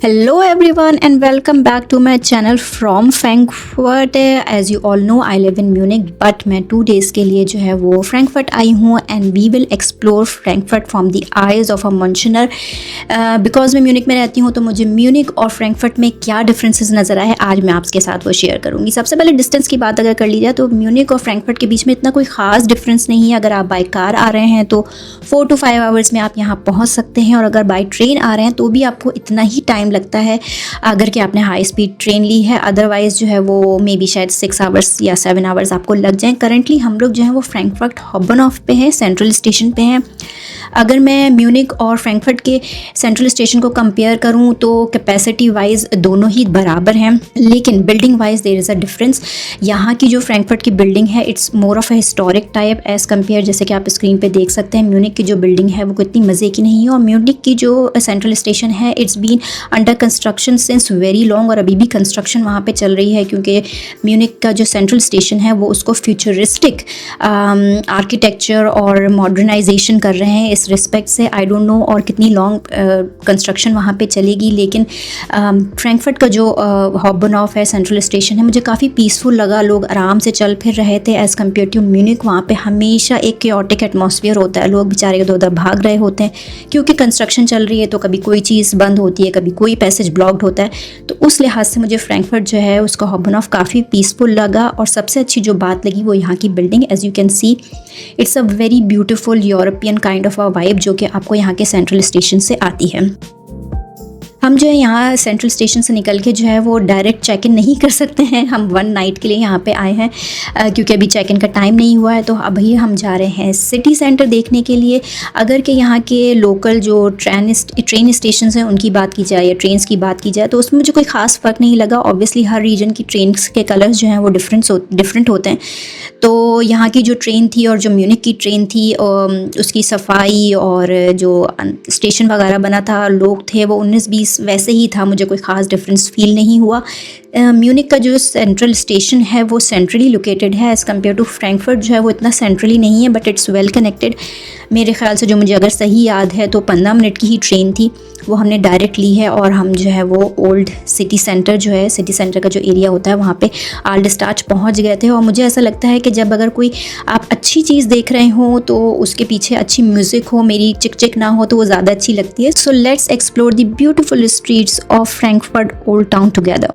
Hello everyone and welcome back to my channel from Frankfurt. As you all know, I live in Munich, but मैं 2 days के लिए जो है वो Frankfurt आई हूँ and we will explore Frankfurt from the eyes of a Münchner. Because मैं Munich में रहती हूँ तो मुझे म्यूनिक और फ्रैंकफर्ट में क्या डिफरेंसेस नज़र आए आज मैं आपके साथ वो शेयर करूँगी। सबसे पहले डिस्टेंस की बात अगर कर ली जाए तो म्यूनिक और फ्रैंकफर्ट के बीच में इतना कोई ख़ास डिफरेंस नहीं है। अगर आप बाई कार आ रहे हैं तो 4 to 5 आवर्स में आप यहाँ पहुँच सकते हैं, और अगर बाई ट्रेन आ रहे हैं तो भी आपको इतना ही टाइम लगता है अगर कि आपने हाई स्पीड ट्रेन ली है। अदरवाइज़ जो है वो मे बी शायद 6 आवर्स या 7 आवर्स आपको लग जाएं। करंटली हम लोग जो है वो फ्रैंकफर्ट हॉबनहॉफ पे हैं, सेंट्रल स्टेशन पे हैं। अगर मैं म्यूनिक और फ्रैंकफर्ट के सेंट्रल स्टेशन को कंपेयर करूं तो कैपेसिटी वाइज दोनों ही बराबर हैं, लेकिन building wise there is a difference. यहाँ की जो फ्रैंकफर्ट की बिल्डिंग है it's more of a historic type as compare, जैसे कि आप स्क्रीन पे देख सकते हैं। म्यूनिक की जो बिल्डिंग है वो इतनी मज़े की नहीं है, और म्यूनिक की जो सेंट्रल स्टेशन है it's been under construction since very long, और अभी भी कंस्ट्रक्शन वहाँ पे चल रही है क्योंकि म्यूनिक का जो सेंट्रल स्टेशन है वो उसको फ्यूचरिस्टिक आर्किटेक्चर और मॉडर्नाइजेशन कर रहे हैं। इस रिस्पेक्ट से आई डोंट नो और कितनी लॉन्ग कंस्ट्रक्शन वहाँ पे चलेगी, लेकिन फ्रैंकफर्ट का जो हॉबनहॉफ है सेंट्रल स्टेशन है मुझे काफ़ी पीसफुल लगा। लोग आराम से चल फिर रहे थे एज़ कम्पेयर टू म्यूनिक। वहाँ पे हमेशा एक क्योटिक एटमॉस्फेयर होता है, लोग बेचारे इधर उधर भाग रहे होते हैं क्योंकि कंस्ट्रक्शन चल रही है, तो कभी कोई चीज़ बंद होती है, कभी कोई पैसेज ब्लॉक्ड होता है। तो उस लिहाज से मुझे फ्रैंकफर्ट जो है उसका हॉबनहॉफ काफ़ी पीसफुल लगा। और सबसे अच्छी जो बात लगी वो यहाँ की building. As you can see it's a very beautiful European kind of a vibe जो कि आपको यहाँ के सेंट्रल स्टेशन से आती है। हम जो है यहाँ सेंट्रल स्टेशन से निकल के जो है वो डायरेक्ट चेक इन नहीं कर सकते हैं। हम 1 नाइट के लिए यहाँ पे आए हैं क्योंकि अभी चेक इन का टाइम नहीं हुआ है, तो अभी हम जा रहे हैं सिटी सेंटर देखने के लिए। अगर कि यहाँ के लोकल जो ट्रेन स्टेशन हैं उनकी बात की जाए या ट्रेन्स की बात की जाए तो उसमें मुझे कोई ख़ास फ़र्क नहीं लगा। ऑब्वियसली हर रीजन की ट्रेन्स के कलर्स जो हैं वो डिफरेंट होते हैं। तो यहाँ की जो ट्रेन थी और जो म्यूनिक की ट्रेन थी उसकी सफाई और जो स्टेशन वगैरह बना था, लोग थे, वो 19-20 वैसे ही था। मुझे कोई ख़ास डिफरेंस फील नहीं हुआ। म्यूनिक का जो सेंट्रल स्टेशन है वो सेंट्रली लोकेटेड है एज़ कम्पेयर टू फ्रैंकफर्ट जो है वो इतना सेंट्रली नहीं है, बट इट्स वेल कनेक्टेड। मेरे ख्याल से जो मुझे अगर सही याद है तो 15 मिनट की ही ट्रेन थी, वो हमने डायरेक्ट ली है और हम जो है वो ओल्ड सिटी सेंटर जो है, सिटी सेंटर का जो एरिया होता है वहाँ पे आल्डस्टाच पहुँच गए थे। और मुझे ऐसा लगता है कि जब अगर कोई आप अच्छी चीज़ देख रहे हो तो उसके पीछे अच्छी म्यूज़िक हो, मेरी चिक चिक ना हो, तो वो ज़्यादा अच्छी लगती है। So let's explore the beautiful streets of Frankfurt old town together.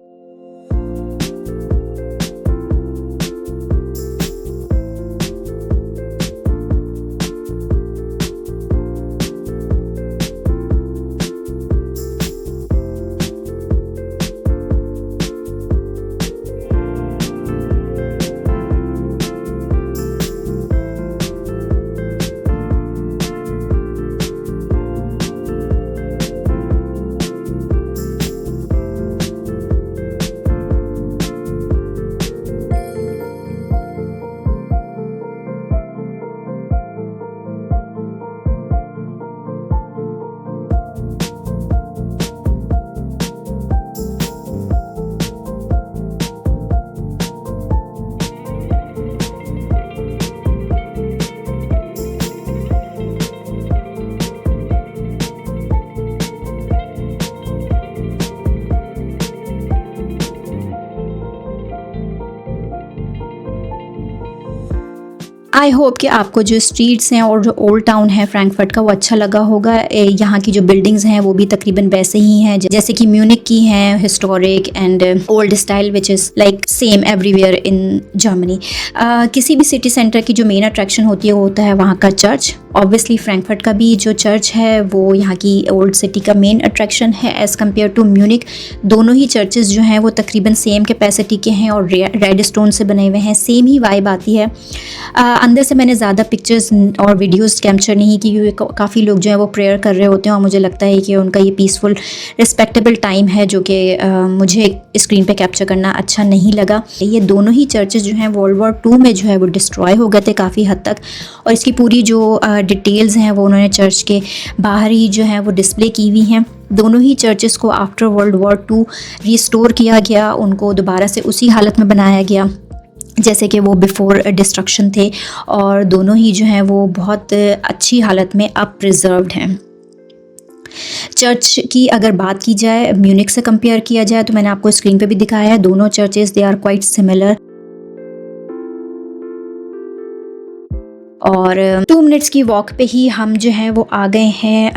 I hope कि आपको जो स्ट्रीट्स हैं और जो ओल्ड टाउन है फ्रैंकफर्ट का वो अच्छा लगा होगा। यहाँ की जो बिल्डिंग्स हैं वो भी तकरीबन वैसे ही हैं जैसे कि म्यूनिक की हैं, historic and old style which is like same everywhere in Germany. किसी भी सिटी सेंटर की जो मेन अट्रैक्शन होती है वो होता है वहाँ का चर्च। ऑब्वियसली फ्रैंकफर्ट का भी जो चर्च है वो यहाँ की ओल्ड सिटी का मेन अट्रैक्शन है एज़ कम्पेयर टू म्यूनिक। दोनों ही चर्चेज़ जो हैं वो तकरीबन सेम कैपेसिटी के हैं और रेड स्टोन से बने हुए हैं, सेम ही वाइब आती है। अंदर से मैंने ज़्यादा पिक्चर्स और वीडियोस कैप्चर नहीं की क्योंकि काफ़ी लोग जो है वो प्रेयर कर रहे होते हैं और मुझे लगता है कि उनका ये पीसफुल रिस्पेक्टेबल टाइम है जो कि मुझे स्क्रीन पे कैप्चर करना अच्छा नहीं लगा। ये दोनों ही चर्चेज़ जो हैं वर्ल्ड वॉर 2 में जो है वो डिस्ट्रॉय हो गए थे काफ़ी हद तक, और इसकी पूरी जो डिटेल्स हैं वो उन्होंने चर्च के बाहर ही जो है वो डिस्प्ले की हुई हैं। दोनों ही चर्चेज़ को आफ्टर वर्ल्ड वॉर 2 रिस्टोर किया गया, उनको दोबारा से उसी हालत में बनाया गया जैसे कि वो बिफ़ोर डिस्ट्रक्शन थे, और दोनों ही जो हैं वो बहुत अच्छी हालत में अब प्रिजर्व्ड हैं। चर्च की अगर बात की जाए, म्यूनिक से कंपेयर किया जाए, तो मैंने आपको स्क्रीन पे भी दिखाया है, दोनों churches they are quite similar. और 2 मिनट्स की वॉक पे ही हम जो है वो आ गए हैं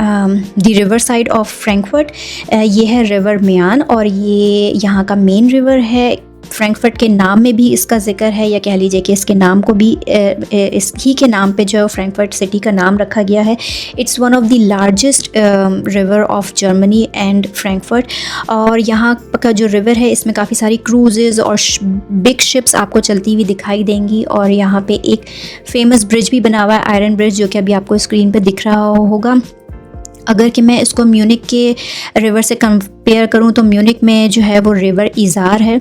the river side of Frankfurt. ये है रिवर मियान और ये यहाँ का मेन रिवर है। फ्रैंकफर्ट के नाम में भी इसका जिक्र है, या कह लीजिए कि इसके नाम को भी इस ही के नाम पे जो फ्रैंकफर्ट सिटी का नाम रखा गया है। It's one of the largest river of Germany and Frankfurt. और यहाँ का जो रिवर है इसमें काफ़ी सारी क्रूजेज़ और बिग शिप्स आपको चलती हुई दिखाई देंगी। और यहाँ पे एक फेमस ब्रिज भी बना हुआ है, आयरन ब्रिज, जो कि अभी आपको स्क्रीन पे दिख रहा होगा। अगर कि मैं इसको म्यूनिक के रिवर से कंपेयर करूं तो म्यूनिक में जो है वो रिवर इज़ार है,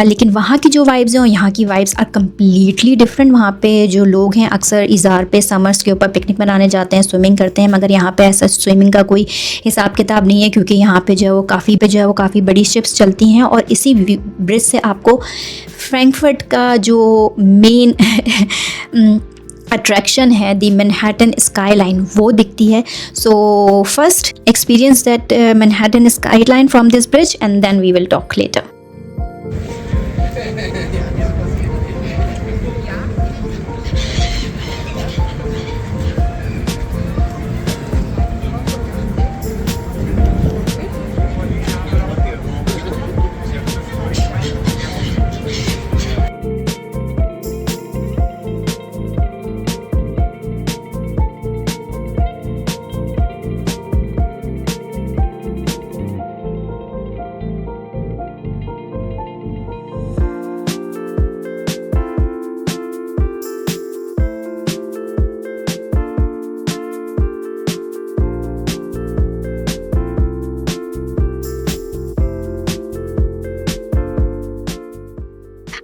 लेकिन वहाँ की जो वाइब्स हैं और यहाँ की वाइब्स आर कम्प्लीटली डिफरेंट। वहाँ पे जो लोग हैं अक्सर इज़ार पे समर्स के ऊपर पिकनिक मनाने जाते हैं, स्विमिंग करते हैं, मगर यहाँ पे ऐसा स्विमिंग का कोई हिसाब किताब नहीं है, क्योंकि यहाँ पे जो है वो काफ़ी बड़ी शिप्स चलती हैं। और इसी ब्रिज से आपको फ्रैंकफर्ट का जो मेन अट्रैक्शन है, द मैनहट्टन स्काईलाइन, वो दिखती है। So first experience that Manhattan skyline from this bridge and then we will talk later.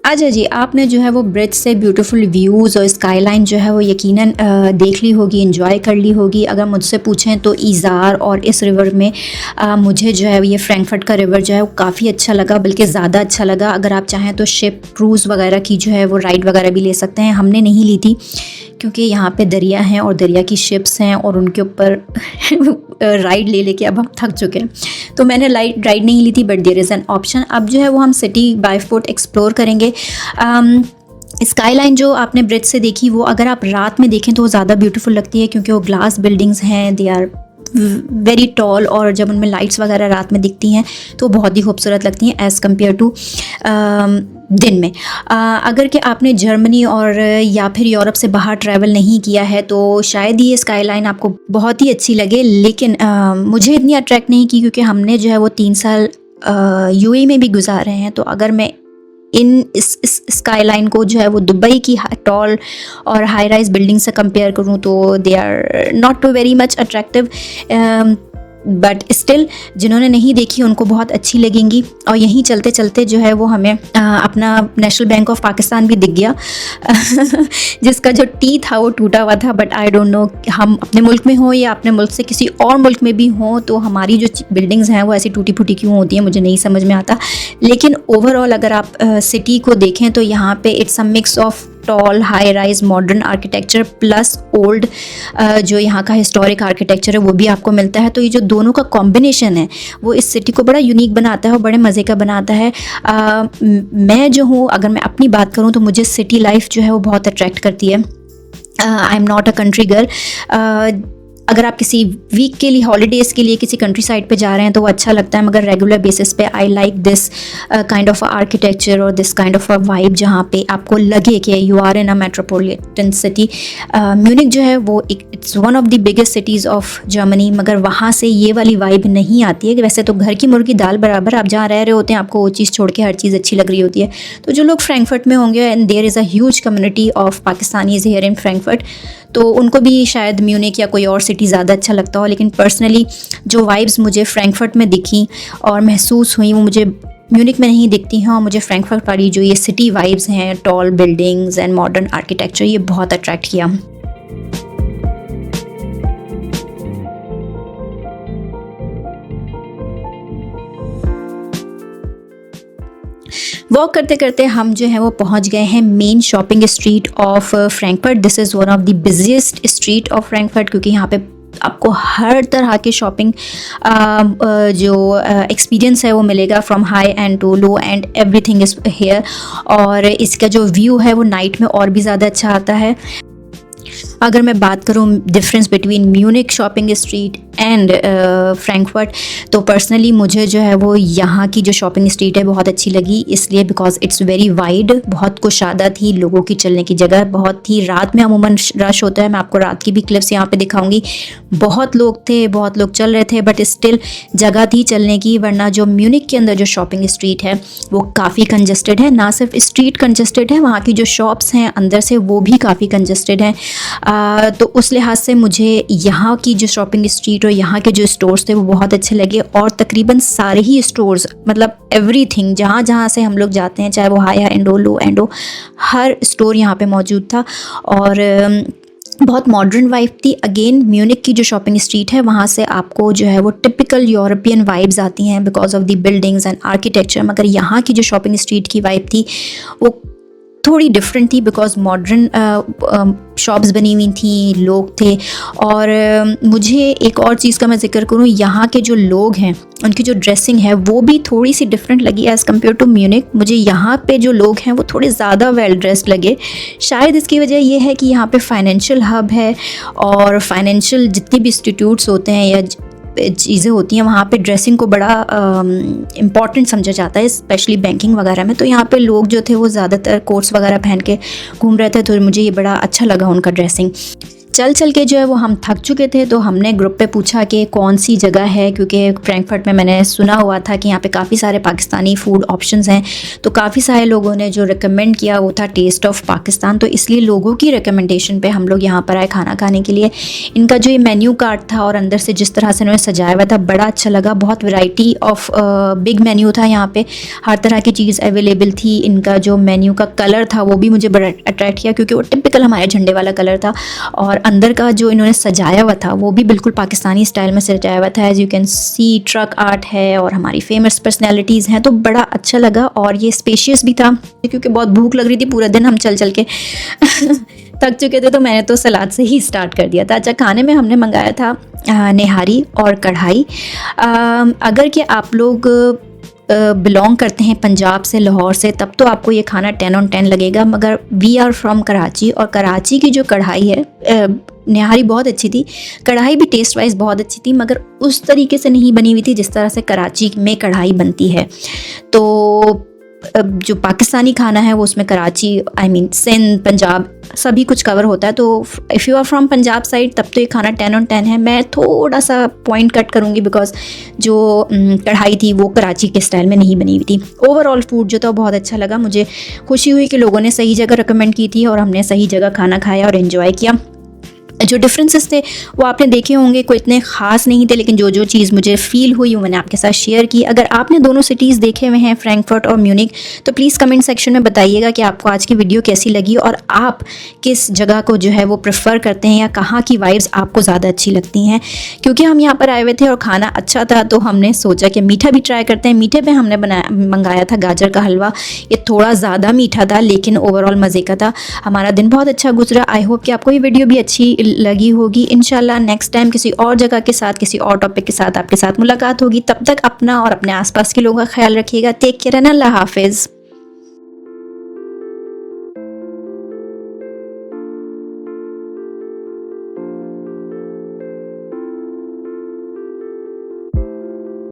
अच्छा जी, आपने जो है वो ब्रिज से ब्यूटीफुल व्यूज़ और स्काईलाइन जो है वो यकीनन देख ली होगी, एंजॉय कर ली होगी। अगर मुझसे पूछें तो इज़ार और इस रिवर में मुझे जो है ये फ्रैंकफर्ट का रिवर जो है वो काफ़ी अच्छा लगा, बल्कि ज़्यादा अच्छा लगा। अगर आप चाहें तो शिप क्रूज़ वगैरह की जो है वो राइड वगैरह भी ले सकते हैं। हमने नहीं ली थी क्योंकि यहाँ पे दरिया हैं और दरिया की शिप्स हैं और उनके ऊपर राइड ले लेके अब हम थक चुके हैं, तो मैंने राइड नहीं ली थी। But there is an option. अब जो है वो हम सिटी बाय फुट एक्सप्लोर करेंगे। स्काईलाइन जो आपने ब्रिज से देखी, वो अगर आप रात में देखें तो वो ज़्यादा ब्यूटीफुल लगती है, क्योंकि वो ग्लास बिल्डिंग्स हैं, दे आर वेरी टॉल, और जब उनमें लाइट्स वगैरह रात में दिखती हैं तो बहुत ही खूबसूरत लगती हैं एज़ कम्पेयर टू दिन में। अगर कि आपने जर्मनी और या फिर यूरोप से बाहर ट्रैवल नहीं किया है तो शायद ये स्काईलाइन आपको बहुत ही अच्छी लगे, लेकिन मुझे इतनी अट्रैक्ट नहीं की, क्योंकि हमने जो है वो 3 साल यूएई में भी गुजारे हैं। तो अगर मैं इस स्काईलाइन को जो है वो दुबई की टॉल और हाई राइज बिल्डिंग से कंपेयर करूँ तो they are not very much attractive, but still जिन्होंने नहीं देखी उनको बहुत अच्छी लगेंगी। और यहीं चलते चलते जो है वो हमें अपना नेशनल बैंक ऑफ पाकिस्तान भी दिख गया जिसका जो टी था वो टूटा हुआ था। बट आई डोंट नो, हम अपने मुल्क में हो या अपने मुल्क से किसी और मुल्क में भी हों, तो हमारी जो बिल्डिंग्स हैं वो ऐसी टूटी फूटी क्यों होती हैं, मुझे नहीं समझ में आता। लेकिन ओवरऑल अगर आप सिटी को देखें तो यहाँ पे it's a mix of tall high rise modern architecture plus old जो यहाँ का हिस्टोरिक आर्किटेक्चर है वो भी आपको मिलता है। तो ये जो दोनों का कॉम्बिनेशन है वो इस सिटी को बड़ा यूनिक बनाता है और बड़े मज़े का बनाता है। मैं जो हूँ, अगर मैं अपनी बात करूँ तो मुझे सिटी लाइफ जो है वो बहुत अट्रैक्ट करती है। I am not a country girl. अगर आप किसी वीक के लिए, हॉलीडेज़ के लिए किसी कंट्री साइड पे जा रहे हैं तो वो अच्छा लगता है, मगर रेगुलर बेसिस पे I like this kind of architecture और this kind of a vibe जहाँ पे आपको लगे कि you are in a metropolitan city. Munich जो है वो it's one of the biggest cities of Germany, मगर वहाँ से ये वाली वाइब नहीं आती है कि वैसे तो घर की मुर्गी दाल बराबर, आप जहाँ रह रहे होते हैं आपको वो चीज़ छोड़ के हर चीज़ अच्छी लग रही होती है। तो जो लोग फ्रैंकफर्ट में होंगे, and there is a huge community of Pakistanis here in Frankfurt, तो उनको भी शायद म्यूनिक या कोई और सिटी ज़्यादा अच्छा लगता हो। लेकिन पर्सनली जो वाइब्स मुझे फ्रैंकफर्ट में दिखी और महसूस हुई वो मुझे म्यूनिक में नहीं दिखती हैं। और मुझे फ्रैंकफर्ट वाली जो ये सिटी वाइब्स हैं, tall buildings and modern architecture, ये बहुत अट्रैक्ट किया। वॉक करते करते हम जो है वो पहुंच गए हैं main shopping street of Frankfurt. This is one of the busiest street of Frankfurt, क्योंकि यहाँ पे आपको हर तरह के शॉपिंग जो एक्सपीरियंस है वो मिलेगा, from high end to low end everything is here. और इसका जो व्यू है वो नाइट में और भी ज़्यादा अच्छा आता है। अगर मैं बात करूँ difference between Munich shopping street and Frankfurt, तो पर्सनली मुझे जो है वो यहाँ की जो शॉपिंग स्ट्रीट है बहुत अच्छी लगी, इसलिए बिकॉज इट्स वेरी वाइड, बहुत कुशादा थी, लोगों की चलने की जगह बहुत थी। रात में अमूमन रश होता है, मैं आपको रात की भी क्लिप्स यहाँ पे दिखाऊंगी। बहुत लोग थे, बहुत लोग चल रहे थे, बट स्टिल जगह थी चलने की। वरना जो म्यूनिक के अंदर जो शॉपिंग स्ट्रीट है वो काफ़ी कंजस्टेड है, ना सिर्फ स्ट्रीट कंजस्टेड है, वहाँ की जो शॉप्स हैं अंदर से वो भी काफ़ी कंजस्टेड हैं। तो उस लिहाज से मुझे यहाँ की जो शॉपिंग स्ट्रीट और यहाँ के जो स्टोर्स थे वो बहुत अच्छे लगे। और तकरीबन सारे ही स्टोर्स, मतलब एवरीथिंग, जहाँ जहाँ से हम लोग जाते हैं, चाहे वो हाई एंडो लो एंडो, हर स्टोर यहाँ पे मौजूद था। और बहुत मॉडर्न वाइब थी। अगेन म्यूनिक की जो शॉपिंग स्ट्रीट है वहाँ से आपको जो है वो टिपिकल यूरोपियन वाइब्स आती हैं because of the buildings and architecture, मगर यहाँ की जो शॉपिंग स्ट्रीट की वाइब थी वो थोड़ी डिफरेंट थी बिकॉज मॉडर्न शॉप्स बनी हुई थी, लोग थे। और मुझे एक और चीज़ का मैं जिक्र करूँ, यहाँ के जो लोग हैं उनकी जो ड्रेसिंग है वो भी थोड़ी सी डिफरेंट लगी एज़ कम्पेयर टू म्यूनिक। मुझे यहाँ पे जो लोग हैं वो थोड़े ज़्यादा वेल ड्रेस्ड लगे। शायद इसकी वजह ये है कि यहाँ पे फाइनेंशियल हब है और फाइनेंशियल जितने भी इंस्टीट्यूट्स होते हैं या चीज़ें होती हैं वहाँ पे ड्रेसिंग को बड़ा इम्पॉर्टेंट समझा जाता है, स्पेशली बैंकिंग वगैरह में। तो यहाँ पे लोग जो थे वो ज़्यादातर कोट्स वगैरह पहन के घूम रहे थे, तो मुझे ये बड़ा अच्छा लगा उनका ड्रेसिंग। चल चल के जो है वो हम थक चुके थे, तो हमने ग्रुप पे पूछा कि कौन सी जगह है, क्योंकि फ्रैंकफर्ट में मैंने सुना हुआ था कि यहाँ पे काफ़ी सारे पाकिस्तानी फ़ूड ऑप्शंस हैं। तो काफ़ी सारे लोगों ने जो रिकमेंड किया वो था टेस्ट ऑफ पाकिस्तान, तो इसलिए लोगों की रिकमेंडेशन पे हम लोग यहाँ पर आए खाना खाने के लिए। इनका जो ये मेन्यू कार्ड था और अंदर से जिस तरह से इन्होंने सजाया हुआ था बड़ा अच्छा लगा। बहुत वैरायटी ऑफ बिग मेन्यू था यहाँ पे, हर तरह की चीज़ अवेलेबल थी। इनका जो मेन्यू का कलर था वो भी मुझे बड़ा अट्रैक्ट किया क्योंकि वो टिपिकल हमारे झंडे वाला कलर था। और अंदर का जो इन्होंने सजाया हुआ था वो भी बिल्कुल पाकिस्तानी स्टाइल में सजाया हुआ था। As you can see truck art है और हमारी फेमस पर्सनैलिटीज़ हैं, तो बड़ा अच्छा लगा। और ये स्पेशियस भी था क्योंकि बहुत भूख लग रही थी, पूरा दिन हम चल चल के थक चुके थे, तो मैंने तो सलाद से ही स्टार्ट कर दिया था। अच्छा, खाने में हमने मंगाया था निहारी और कढ़ाई। अगर कि आप लोग बिलोंग करते हैं पंजाब से, लाहौर से, तब तो आपको ये खाना 10 on 10 लगेगा। मगर वी आर फ्रॉम कराची और कराची की जो कढ़ाई है, निहारी बहुत अच्छी थी, कढ़ाई भी टेस्ट वाइज बहुत अच्छी थी, मगर उस तरीके से नहीं बनी हुई थी जिस तरह से कराची में कढ़ाई बनती है। तो जो पाकिस्तानी खाना है वो उसमें कराची, आई मीन सिंध, पंजाब सभी कुछ कवर होता है। तो if you are from Punjab side तब तो ये खाना 10 on 10 है। मैं थोड़ा सा पॉइंट कट करूँगी बिकॉज जो कढ़ाई थी वो कराची के स्टाइल में नहीं बनी हुई थी। ओवरऑल फूड जो था बहुत अच्छा लगा। मुझे खुशी हुई कि लोगों ने सही जगह रिकमेंड की थी और हमने सही जगह खाना खाया और एंजॉय किया। जो डिफरेंसेस थे वो आपने देखे होंगे, कोई इतने ख़ास नहीं थे, लेकिन जो जो चीज़ मुझे फ़ील हुई वो मैंने आपके साथ शेयर की। अगर आपने दोनों सिटीज़ देखे हुए हैं, फ्रैंकफर्ट और म्यूनिक, तो प्लीज़ कमेंट सेक्शन में बताइएगा कि आपको आज की वीडियो कैसी लगी और आप किस जगह को जो है वो प्रेफर करते हैं या कहाँ की वाइब्स आपको ज़्यादा अच्छी लगती हैं। क्योंकि हम यहाँ पर आए हुए थे और खाना अच्छा था, तो हमने सोचा कि मीठा भी ट्राई करते हैं। मीठे पे हमने मंगाया था गाजर का हलवा। ये थोड़ा ज़्यादा मीठा था लेकिन ओवरऑल मज़े का था। हमारा दिन बहुत अच्छा गुजरा। आई होप कि आपको ये वीडियो भी अच्छी लगी होगी। इंशाल्लाह नेक्स्ट टाइम किसी और जगह के साथ, किसी और टॉपिक के साथ आपके साथ मुलाकात होगी। तब तक अपना और अपने आसपास के लोगों का ख्याल रखिएगा। टेक केयर एंड अल्लाह हाफिज़।